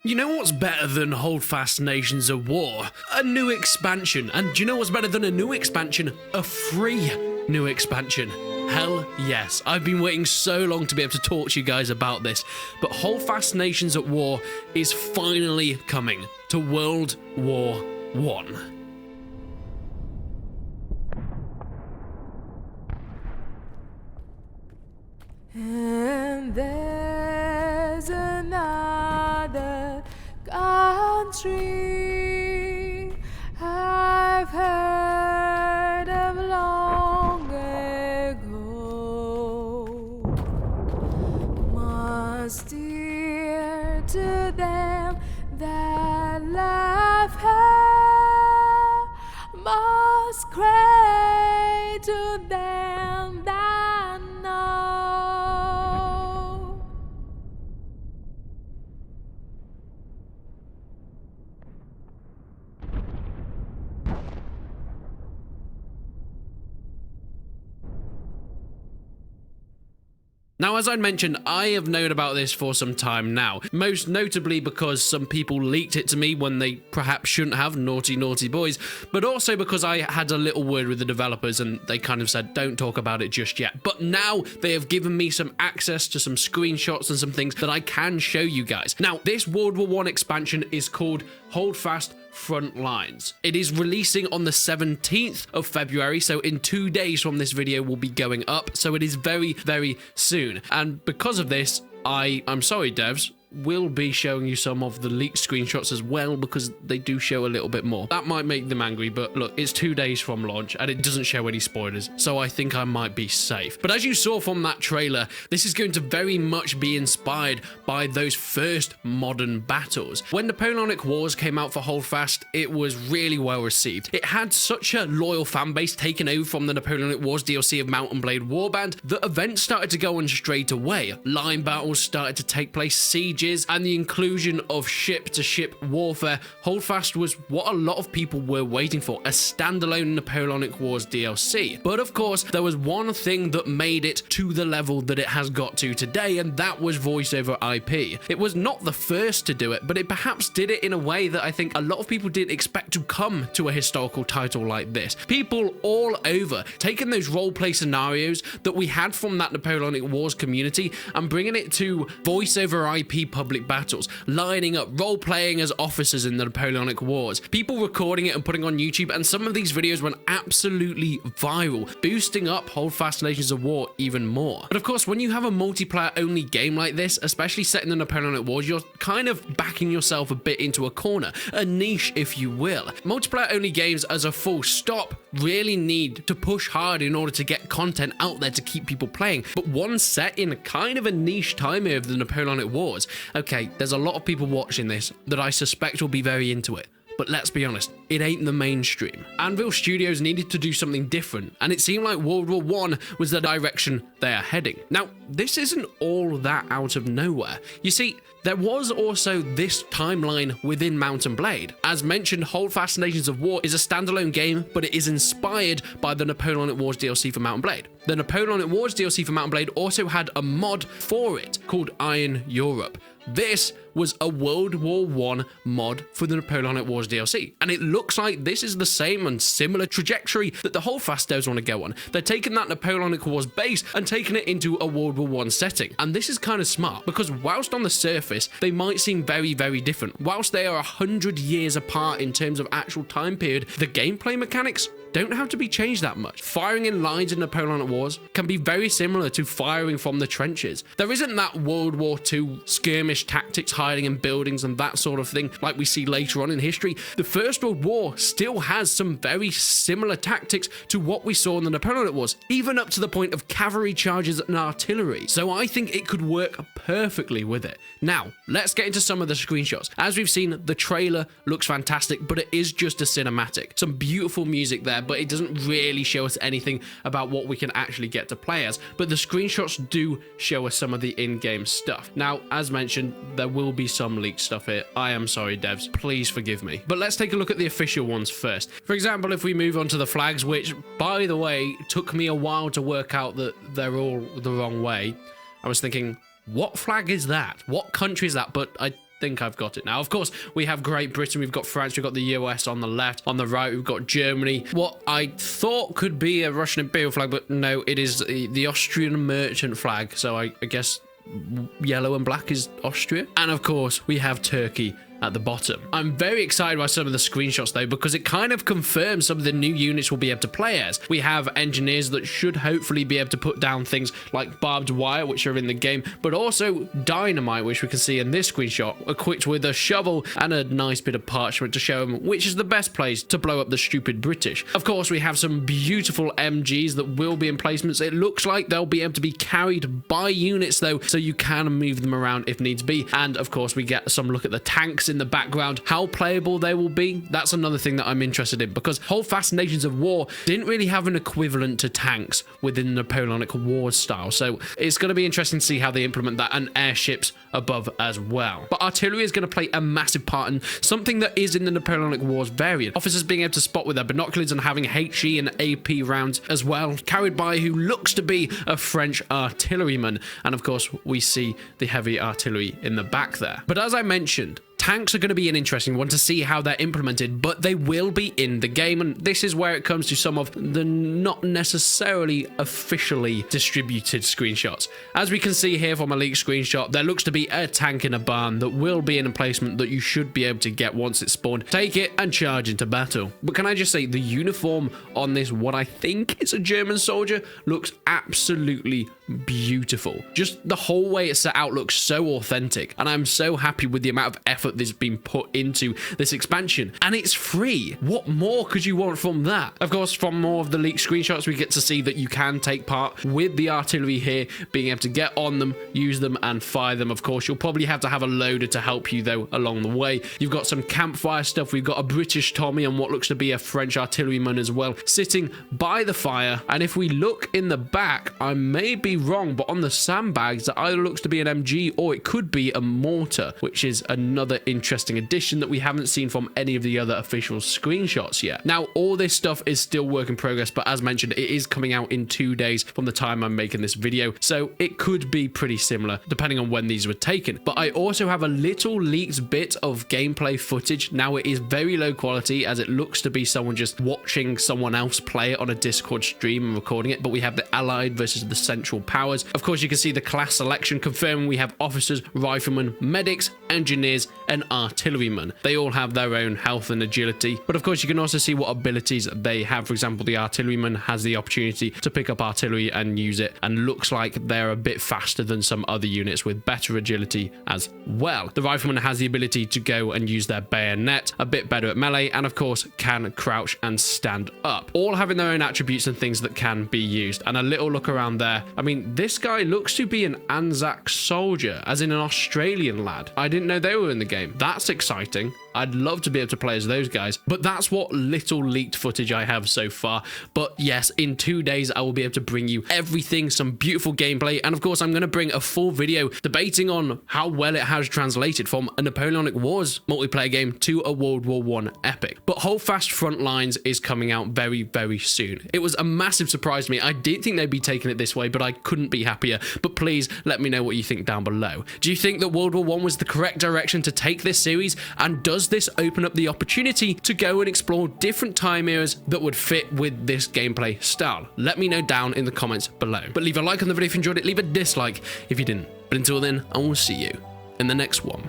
You know what's better than Holdfast Nations at War? A new expansion. And do you know what's better than a new expansion? A free new expansion. Hell yes. I've been waiting so long to be able to talk to you guys about this. But Holdfast Nations at War is finally coming to World War I. And there's another country I've heard of long ago, most dear to them that love her, most great to them that know. Now, as I mentioned, I have known about this for some time now, most notably because some people leaked it to me when they perhaps shouldn't have, naughty, naughty boys, but also because I had a little word with the developers and they kind of said, don't talk about it just yet. But now they have given me some access to some screenshots and some things that I can show you guys. Now, this World War I expansion is called Holdfast Frontlines. It is releasing on the 17th of February, so in 2 days from this video will be going up, so it is very, very soon. And because of this, I'm sorry, devs, will be showing you some of the leaked screenshots as well, because they do show a little bit more. That might make them angry, but look, it's 2 days from launch and it doesn't show any spoilers, so I think I might be safe. But as you saw from that trailer, this is going to very much be inspired by those first modern battles. When Napoleonic Wars came out for Holdfast, it was really well received. It had such a loyal fan base taken over from the Napoleonic Wars DLC of Mount and Blade Warband that events started to go on straight away. Line battles started to take place, sieges, and the inclusion of ship-to-ship warfare. Holdfast was what a lot of people were waiting for, a standalone Napoleonic Wars DLC. But of course, there was one thing that made it to the level that it has got to today, and that was voice over IP. It was not the first to do it, but it perhaps did it in a way that I think a lot of people didn't expect to come to a historical title like this. People all over taking those roleplay scenarios that we had from that Napoleonic Wars community and bringing it to voice over IP public battles, lining up role-playing as officers in the Napoleonic Wars, people recording it and putting on YouTube, and some of these videos went absolutely viral, boosting up Holdfast Nations at War even more. But of course, when you have a multiplayer-only game like this, especially set in the Napoleonic Wars, you're kind of backing yourself a bit into a corner, a niche, if you will. Multiplayer-only games as a full stop really need to push hard in order to get content out there to keep people playing, but one set in kind of a niche time of the Napoleonic Wars. Okay, there's a lot of people watching this that I suspect will be very into it. But let's be honest, it ain't the mainstream. Anvil Studios needed to do something different, and it seemed like World War I was the direction they are heading. Now, this isn't all that out of nowhere. You see, there was also this timeline within Mount and Blade. As mentioned, Holdfast Nations at War is a standalone game, but it is inspired by the Napoleonic Wars DLC for Mount and Blade. The Napoleonic Wars DLC for Mount and Blade also had a mod for it called Iron Europe. This was a World War I mod for the Napoleonic Wars DLC, and it looks like this is the same and similar trajectory that the Holdfast devs want to go on. They're taking that Napoleonic Wars base and taking it into a World War I setting, and this is kind of smart, because whilst on the surface they might seem very, very different, whilst they are 100 years apart in terms of actual time period, the gameplay mechanics don't have to be changed that much. Firing in lines in Napoleonic Wars can be very similar to firing from the trenches. There isn't that World War II skirmish tactics, hiding in buildings and that sort of thing like we see later on in history. The First World War still has some very similar tactics to what we saw in the Napoleonic Wars, even up to the point of cavalry charges and artillery. So I think it could work perfectly with it. Now, let's get into some of the screenshots. As we've seen, the trailer looks fantastic, but it is just a cinematic. Some beautiful music there, but it doesn't really show us anything about what we can actually get to play as. But the screenshots do show us some of the in-game stuff. Now, as mentioned, there will be some leaked stuff here. I am sorry, devs. Please forgive me. But let's take a look at the official ones first. For example, if we move on to the flags, which, by the way, took me a while to work out that they're all the wrong way. I was thinking, what flag is that? What country is that? But I think I've got it now. Of course, we have Great Britain, we've got France, we've got the US on the left. On the right, we've got Germany. What I thought could be a Russian imperial flag, but no, it is the Austrian merchant flag. So I guess yellow and black is Austria. And of course, we have Turkey at the bottom. I'm very excited by some of the screenshots though, because it kind of confirms some of the new units we'll be able to play as. We have engineers that should hopefully be able to put down things like barbed wire, which are in the game, but also dynamite, which we can see in this screenshot, equipped with a shovel and a nice bit of parchment to show them which is the best place to blow up the stupid British. Of course, we have some beautiful MGs that will be in placements. It looks like they'll be able to be carried by units though, so you can move them around if needs be. And of course, we get some look at the tanks in the background. How playable they will be, that's another thing that I'm interested in, because Holdfast Nations of War didn't really have an equivalent to tanks within the Napoleonic Wars style, so it's going to be interesting to see how they implement that, and airships above as well. But artillery is going to play a massive part in something that is in the Napoleonic Wars variant. Officers being able to spot with their binoculars and having HE and AP rounds as well, carried by who looks to be a French artilleryman. And of course, we see the heavy artillery in the back there. But as I mentioned, tanks are going to be an interesting one to see how they're implemented, but they will be in the game, and this is where it comes to some of the not necessarily officially distributed screenshots. As we can see here from a leaked screenshot, there looks to be a tank in a barn that will be an emplacement that you should be able to get once it's spawned. Take it and charge into battle. But can I just say, the uniform on this, what I think is a German soldier, looks absolutely beautiful. Just the whole way it's set out looks so authentic, and I'm so happy with the amount of effort that's been put into this expansion, and it's free. What more could you want from that? Of course, from more of the leaked screenshots, we get to see that you can take part with the artillery here, being able to get on them, use them, and fire them. Of course, you'll probably have to have a loader to help you though along the way. You've got some campfire stuff. We've got a British Tommy and what looks to be a French artilleryman as well, sitting by the fire. And if we look in the back, I may be wrong, but on the sandbags, that either looks to be an MG or it could be a mortar, which is another interesting addition that we haven't seen from any of the other official screenshots yet. Now, all this stuff is still work in progress, but as mentioned, it is coming out in 2 days from the time I'm making this video, so it could be pretty similar depending on when these were taken. But I also have a little leaked bit of gameplay footage. Now, it is very low quality, as it looks to be someone just watching someone else play it on a Discord stream and recording it, but we have the Allied versus the Central Powers. Of course, you can see the class selection confirming we have officers, riflemen, medics, engineers, and artillerymen. They all have their own health and agility, but of course you can also see what abilities they have. For example, the artilleryman has the opportunity to pick up artillery and use it, and looks like they're a bit faster than some other units with better agility as well. The rifleman has the ability to go and use their bayonet, a bit better at melee, and of course can crouch and stand up, all having their own attributes and things that can be used. And a little look around there, I mean, this guy looks to be an Anzac soldier, as in an Australian lad. I didn't know they were in the game. That's exciting. I'd love to be able to play as those guys, but that's what little leaked footage I have so far. But yes, in 2 days, I will be able to bring you everything, some beautiful gameplay, and of course, I'm going to bring a full video debating on how well it has translated from a Napoleonic Wars multiplayer game to a World War I epic. But Holdfast Frontlines is coming out very, very soon. It was a massive surprise to me. I didn't think they'd be taking it this way, but I couldn't be happier. But please let me know what you think down below. Do you think that World War I was the correct direction to take this series, and does this open up the opportunity to go and explore different time eras that would fit with this gameplay style? Let me know down in the comments below. But leave a like on the video if you enjoyed it, leave a dislike if you didn't. But until then, I will see you in the next one.